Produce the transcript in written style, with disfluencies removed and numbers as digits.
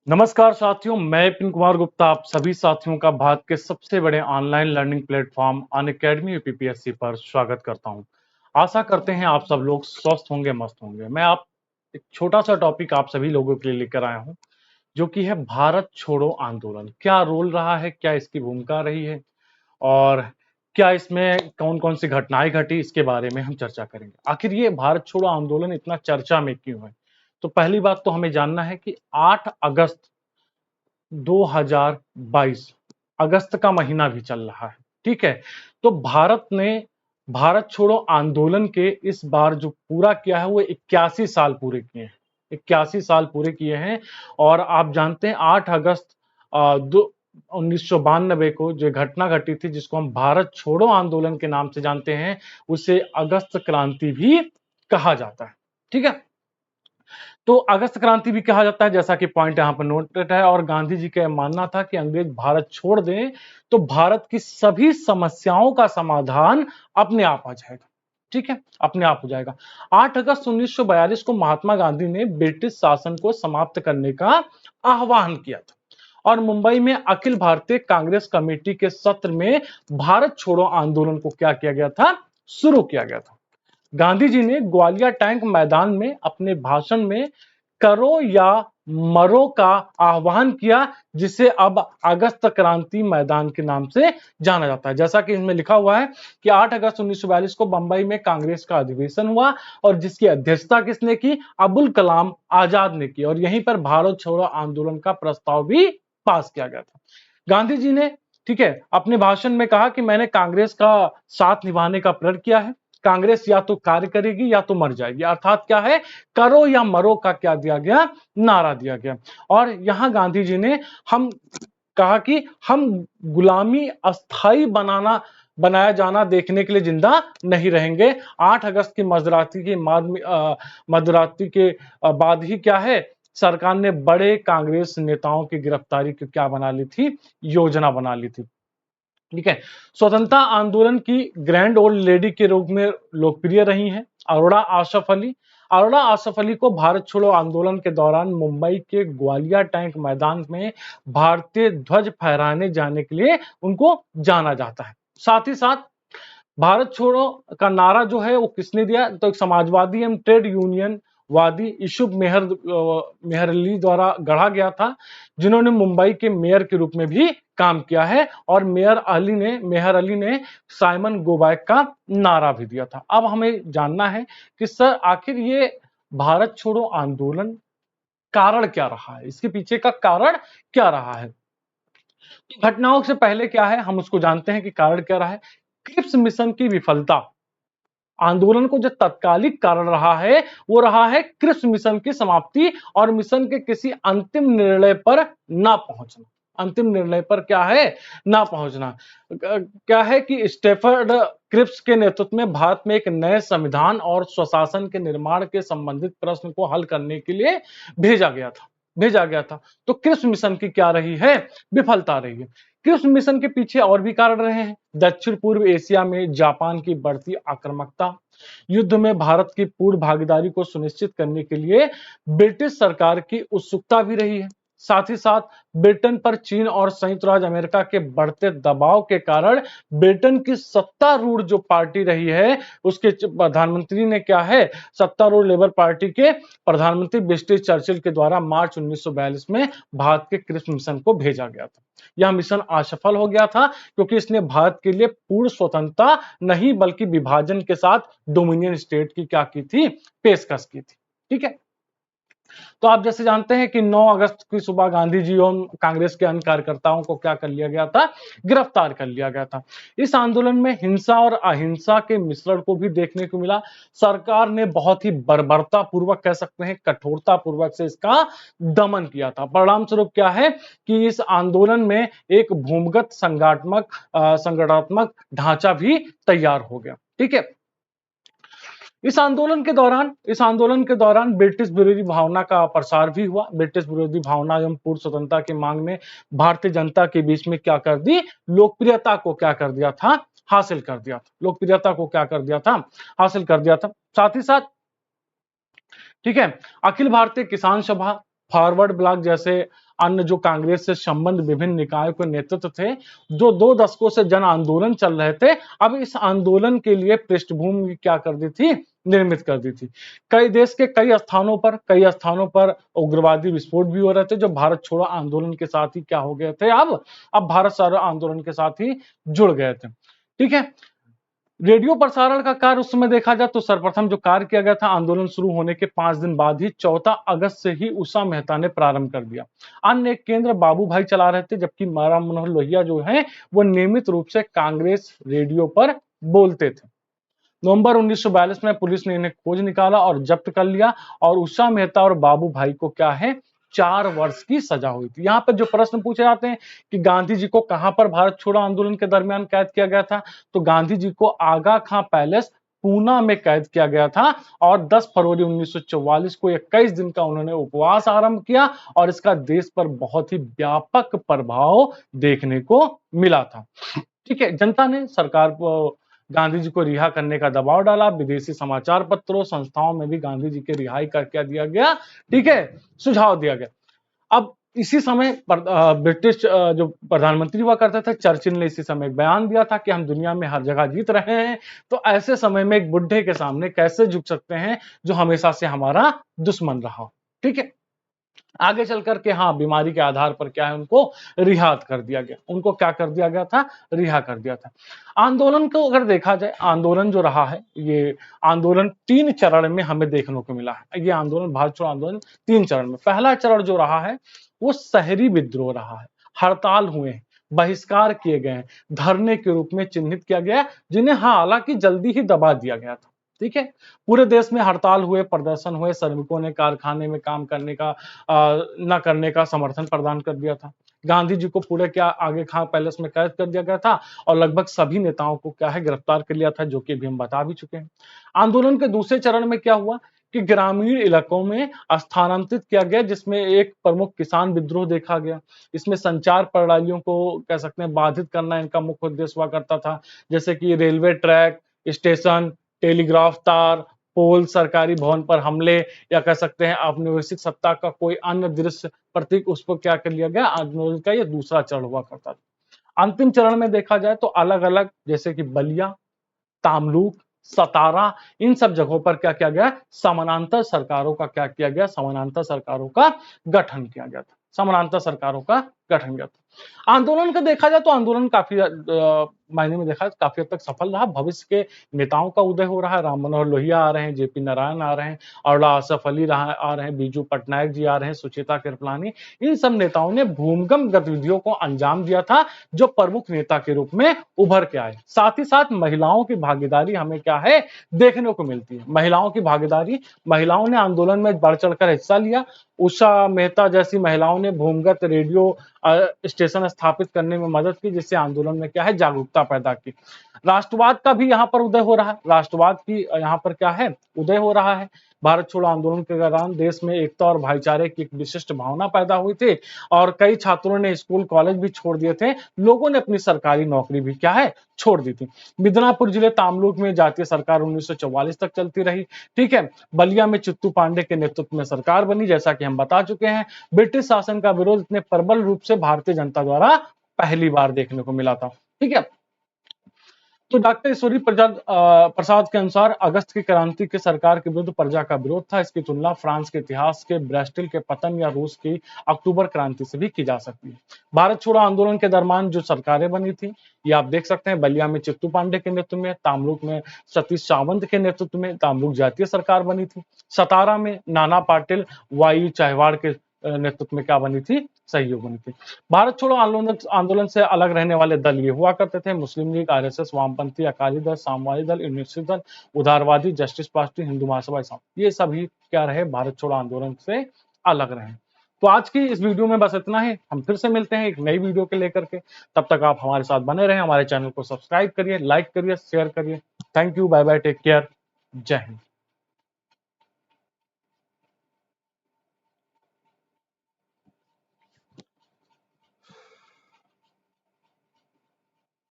नमस्कार साथियों, मैं विपिन कुमार गुप्ता आप सभी साथियों का भारत के सबसे बड़े online learning platform Unacademy UPPSC पर स्वागत करता हूं। आशा करते हैं आप सब लोग स्वस्थ होंगे, मस्त होंगे। मैं आप एक छोटा सा टॉपिक आप सभी लोगों के लिए लेकर आया हूं, जो कि है भारत छोड़ो आंदोलन। क्या रोल रहा है, क्या इसकी भूमिका रही है और क्या इसमें कौन कौन सी घटनाएं घटी, इसके बारे में हम चर्चा करेंगे। आखिर ये भारत छोड़ो आंदोलन इतना चर्चा में क्यों है? तो पहली बात तो हमें जानना है कि 8 अगस्त 2022 अगस्त का महीना भी चल रहा है। ठीक है, तो भारत ने भारत छोड़ो आंदोलन के इस बार जो पूरा किया है वो 81 साल पूरे किए हैं। 81 साल पूरे किए हैं। और आप जानते हैं 8 अगस्त 1992 को जो घटना घटी थी, जिसको हम भारत छोड़ो आंदोलन के नाम से जानते हैं, उसे अगस्त क्रांति भी कहा जाता है। ठीक है, तो अगस्त क्रांति भी कहा जाता है, जैसा कि पॉइंट यहां पर नोटेड है। और गांधी जी का मानना था कि अंग्रेज भारत छोड़ दें तो भारत की सभी समस्याओं का समाधान अपने आप आ जाएगा। ठीक है, अपने आप हो जाएगा। 8 अगस्त 1942 को महात्मा गांधी ने ब्रिटिश शासन को समाप्त करने का आह्वान किया था और मुंबई में अखिल भारतीय कांग्रेस कमेटी के सत्र में भारत छोड़ो आंदोलन को क्या किया गया था, शुरू किया गया था। गांधी जी ने ग्वालियर टैंक मैदान में अपने भाषण में करो या मरो का आह्वान किया, जिसे अब अगस्त क्रांति मैदान के नाम से जाना जाता है। जैसा कि इसमें लिखा हुआ है कि 8 अगस्त 1942 को बंबई में कांग्रेस का अधिवेशन हुआ और जिसकी अध्यक्षता किसने की? अबुल कलाम आजाद ने की। और यहीं पर भारत छोड़ो आंदोलन का प्रस्ताव भी पास किया गया था। गांधी जी ने, ठीक है, अपने भाषण में कहा कि मैंने कांग्रेस का साथ निभाने का प्रण किया है। कांग्रेस या तो कार्य करेगी या तो मर जाएगी, अर्थात क्या है, करो या मरो का क्या दिया गया, नारा दिया गया। और यहां गांधी जी ने हम कहा कि हम गुलामी अस्थाई बनाया जाना देखने के लिए जिंदा नहीं रहेंगे। 8 अगस्त की मध्यरात्रि के बाद ही क्या है, सरकार ने बड़े कांग्रेस नेताओं की गिरफ्तारी की क्या बना ली थी, योजना बना ली थी। ठीक है, स्वतंत्रता आंदोलन की ग्रैंड ओल्ड लेडी के रूप में लोकप्रिय रही हैं अरोड़ा आसफ अली। अरोड़ा आसफ अली को भारत छोड़ो आंदोलन के दौरान मुंबई के ग्वालियर टैंक मैदान में भारतीय ध्वज फहराने जाने के लिए उनको जाना जाता है। साथ ही साथ भारत छोड़ो का नारा जो है वो किसने दिया, तो एक समाजवादी एवं ट्रेड यूनियन वादी यूसुफ मेहर अली द्वारा गढ़ा गया था, जिन्होंने मुंबई के मेयर के रूप में भी काम किया है। और मेहर अली ने साइमन गोबैक का नारा भी दिया था। अब हमें जानना है कि सर आखिर ये भारत छोड़ो आंदोलन कारण क्या रहा है, इसके पीछे का कारण क्या रहा है। तो घटनाओं से पहले क्या है, हम उसको जानते हैं कि कारण क्या रहा है। क्रिप्स मिशन की विफलता आंदोलन को जो तत्कालिक कारण रहा है, वो रहा है क्रिप्स मिशन की समाप्ति और मिशन के किसी अंतिम निर्णय पर ना पहुंचना। अंतिम निर्णय पर क्या है, ना पहुंचना। क्या है कि स्टेफर्ड क्रिप्स के नेतृत्व में भारत में एक नए संविधान और स्वशासन के निर्माण के संबंधित प्रश्न को हल करने के लिए भेजा गया था। तो क्रिप्स मिशन की क्या रही है, विफलता रही है। क्रिप्स मिशन के पीछे और भी कारण रहे हैं। दक्षिण पूर्व एशिया में जापान की बढ़ती आक्रामकता, युद्ध में भारत की पूर्ण भागीदारी को सुनिश्चित करने के लिए ब्रिटिश सरकार की उत्सुकता भी रही है। साथ ही साथ ब्रिटेन पर चीन और संयुक्त राज्य अमेरिका के बढ़ते दबाव के कारण ब्रिटेन की सत्तारूढ़ जो पार्टी रही है, उसके प्रधानमंत्री ने क्या है, सत्तारूढ़ लेबर पार्टी के प्रधानमंत्री विंस्टन चर्चिल के द्वारा मार्च 1942 में भारत के क्रिप्स मिशन को भेजा गया था। यह मिशन असफल हो गया था क्योंकि इसने भारत के लिए पूर्ण स्वतंत्रता नहीं बल्कि विभाजन के साथ डोमिनियन स्टेट की क्या की थी, पेशकश की थी। ठीक है, तो आप जैसे जानते हैं कि 9 अगस्त की सुबह गांधी जी और कांग्रेस के अन्य कार्यकर्ताओं को क्या कर लिया गया था, गिरफ्तार कर लिया गया था। इस आंदोलन में हिंसा और अहिंसा के मिश्रण को भी देखने को मिला। सरकार ने बहुत ही बर्बरता पूर्वक, कह सकते हैं कठोरता पूर्वक से इसका दमन किया था। परिणाम स्वरूप क्या है कि इस आंदोलन में एक भूमिगत संगठनात्मक ढांचा भी तैयार हो गया। ठीक है, इस आंदोलन के दौरान ब्रिटिश विरोधी भावना का प्रसार भी हुआ। ब्रिटिश विरोधी भावना एवं पूर्ण स्वतंत्रता की मांग ने भारतीय जनता के बीच में क्या कर दी, लोकप्रियता को क्या कर दिया था, हासिल कर दिया था। लोकप्रियता को क्या कर दिया था, हासिल कर दिया था। साथ ही साथ, ठीक है, अखिल भारतीय किसान सभा फॉरवर्ड ब्लॉक जैसे अन्य जो कांग्रेस से संबंध विभिन्न निकायों के नेतृत्व थे, जो 2 दशकों से जन आंदोलन चल रहे थे, अब इस आंदोलन के लिए पृष्ठभूमि क्या कर दी थी, निर्मित कर दी थी। कई देश के कई स्थानों पर उग्रवादी विस्फोट भी हो रहे थे, जो भारत छोड़ो आंदोलन के साथ ही क्या हो गए थे, अब भारत छोड़ो आंदोलन के साथ ही जुड़ गए थे। ठीक है, रेडियो प्रसारण का कार्य उस समय देखा जाए तो सर्वप्रथम जो कार्य किया गया था, आंदोलन शुरू होने के 5 दिन बाद ही 14 अगस्त से ही उषा मेहता ने प्रारंभ कर दिया। अन्य एक केंद्र बाबू भाई चला रहे थे, जबकि राम मनोहर लोहिया जो है वो नियमित रूप से कांग्रेस रेडियो पर बोलते थे। नवंबर 1942 में पुलिस ने इन्हें खोज निकाला और जब्त कर लिया, और उषा मेहता और बाबू भाई को क्या है, 4 वर्ष की सजा हुई थी। यहाँ पर जो प्रश्न पूछे जाते हैं कि गांधी जी को कहां पर भारत छोड़ो आंदोलन के दरमियान कैद किया गया था, तो गांधी जी को आगा खां पैलेस पूना में कैद किया गया था, और 10 फरवरी 1944 को 21 दिन का उन्होंने उपवास आरंभ किया, और इसका देश पर बहुत ही व्यापक प्रभाव देखने को मिला था। ठीक है, जनता ने सरकार को गांधी जी को रिहा करने का दबाव डाला, विदेशी समाचार पत्रों संस्थाओं में भी गांधी जी के रिहाई का क्या दिया गया, ठीक है, सुझाव दिया गया। अब इसी समय ब्रिटिश जो प्रधानमंत्री हुआ करते थे चर्चिल ने इसी समय एक बयान दिया था कि हम दुनिया में हर जगह जीत रहे हैं, तो ऐसे समय में एक बुढ़े के सामने कैसे झुक सकते हैं जो हमेशा से हमारा दुश्मन रहा। ठीक है, आगे चल करके हाँ बीमारी के आधार पर क्या है, उनको रिहा कर दिया गया, उनको क्या कर दिया गया था, रिहा कर दिया था। आंदोलन को अगर देखा जाए, आंदोलन जो रहा है, ये आंदोलन 3 चरण में हमें देखने को मिला है। ये आंदोलन भारत छोड़ो आंदोलन 3 चरण में, पहला चरण जो रहा है वो शहरी विद्रोह रहा है, हड़ताल हुए हैं, बहिष्कार किए गए हैं, धरने के रूप में चिन्हित किया गया, जिन्हें हालांकि जल्दी ही दबा दिया गया था। ठीक है, पूरे देश में हड़ताल हुए, प्रदर्शन हुए, श्रमिकों ने कारखाने में काम करने का न करने का समर्थन प्रदान कर दिया था। गांधी जी को पूरे क्या आगे खां पैलेस में कैद कर दिया गया था, और लगभग सभी नेताओं को क्या है गिरफ्तार कर लिया था, जो कि अभी हम बता भी चुके हैं। आंदोलन के दूसरे चरण में क्या हुआ कि ग्रामीण इलाकों में स्थानांतरित किया गया, जिसमें एक प्रमुख किसान विद्रोह देखा गया। इसमें संचार प्रणालियों को कह सकते हैं बाधित करना इनका मुख्य उद्देश्य हुआ करता था, जैसे कि रेलवे ट्रैक, स्टेशन, टेलीग्राफ तार, पोल, सरकारी भवन पर हमले, या कह सकते हैं औपनिवेशिक सत्ता का कोई अन्य दृश्य प्रतीक, उसको क्या कर लिया गया, आंदोलन का ये दूसरा चरण हुआ करता था। अंतिम चरण में देखा जाए तो अलग अलग जैसे कि बलिया, तामलुक, सतारा, इन सब जगहों पर क्या किया गया, समानांतर सरकारों का क्या किया गया, समानांतर सरकारों का गठन किया गया था, समानांतर सरकारों का गठन किया था। आंदोलन का देखा जाए तो आंदोलन काफी मायने में देखा काफी हद तक सफल रहा। भविष्य के नेताओं का उदय हो रहा है, राम मनोहर लोहिया आ रहे हैं, जेपी नारायण आ रहे हैं, और आसफ अली आ रहे हैं, बीजू पटनायक जी आ रहे हैं, सुचेता कृपलानी, इन सब नेताओं ने भूमिगत गतिविधियों को अंजाम दिया था, जो प्रमुख नेता के रूप में उभर के आए। साथ ही साथ महिलाओं की भागीदारी हमें क्या है, देखने को मिलती है। महिलाओं की भागीदारी, महिलाओं ने आंदोलन में बढ़ चढ़कर हिस्सा लिया। उषा मेहता जैसी महिलाओं ने भूमिगत रेडियो स्टेशन स्थापित करने में मदद की, जिससे आंदोलन में क्या है, जागरूकता पैदा की। राष्ट्रवाद का भी यहाँ पर उदय हो रहा है, राष्ट्रवाद की यहाँ पर क्या है, उदय हो रहा है। भारत छोड़ो आंदोलन के दौरान देश में एकता और भाईचारे की एक विशिष्ट भावना पैदा हुई थी, और कई छात्रों ने स्कूल कॉलेज भी छोड़ दिए थे, लोगों ने अपनी सरकारी नौकरी भी क्या है, छोड़ दी थी। मिदनापुर जिले तामलुक में जातीय सरकार 1944 तक चलती रही। ठीक है, बलिया में चित्तू पांडे के नेतृत्व में सरकार बनी, जैसा कि हम बता चुके हैं। ब्रिटिश शासन का विरोध इतने प्रबल रूप से भारतीय जनता द्वारा पहली बार देखने को मिला था। ठीक है, तो डॉक्टर ईश्वरी प्रसाद के अनुसार अगस्त की क्रांति के सरकार के विरुद्ध प्रजा का विरोध था। इसकी तुलना फ्रांस के इतिहास के ब्रेस्टिल के पतन या रूस की अक्टूबर क्रांति से भी की जा सकती है। भारत छोड़ो आंदोलन के दरमियान जो सरकारें बनी थी, ये आप देख सकते हैं, बलिया में चित्तू पांडे के नेतृत्व में, तामलुक में सतीश सावंत के नेतृत्व में तामलुक जातीय सरकार बनी थी। सतारा में नाना पाटिल, वाई चाहवाड़ के नेतृत्व में क्या बनी थी, सहयोग बनी थी। भारत छोड़ो आंदोलन से अलग रहने वाले दल ये हुआ करते थे: मुस्लिम लीग, आरएसएस, वामपंथी, अकाली दल, सामवादी दल, यूनिवर्सिटी दल, उदारवादी, जस्टिस पार्टी, हिंदू महासभा, ये सभी क्या रहे, भारत छोड़ो आंदोलन से अलग रहे। तो आज की इस वीडियो में बस इतना ही। हम फिर से मिलते हैं एक नई वीडियो के लेकर के। तब तक आप हमारे साथ बने रहें, हमारे चैनल को सब्सक्राइब करिए, लाइक करिए, शेयर करिए। Thank you, bye bye, take care, Jai Hind.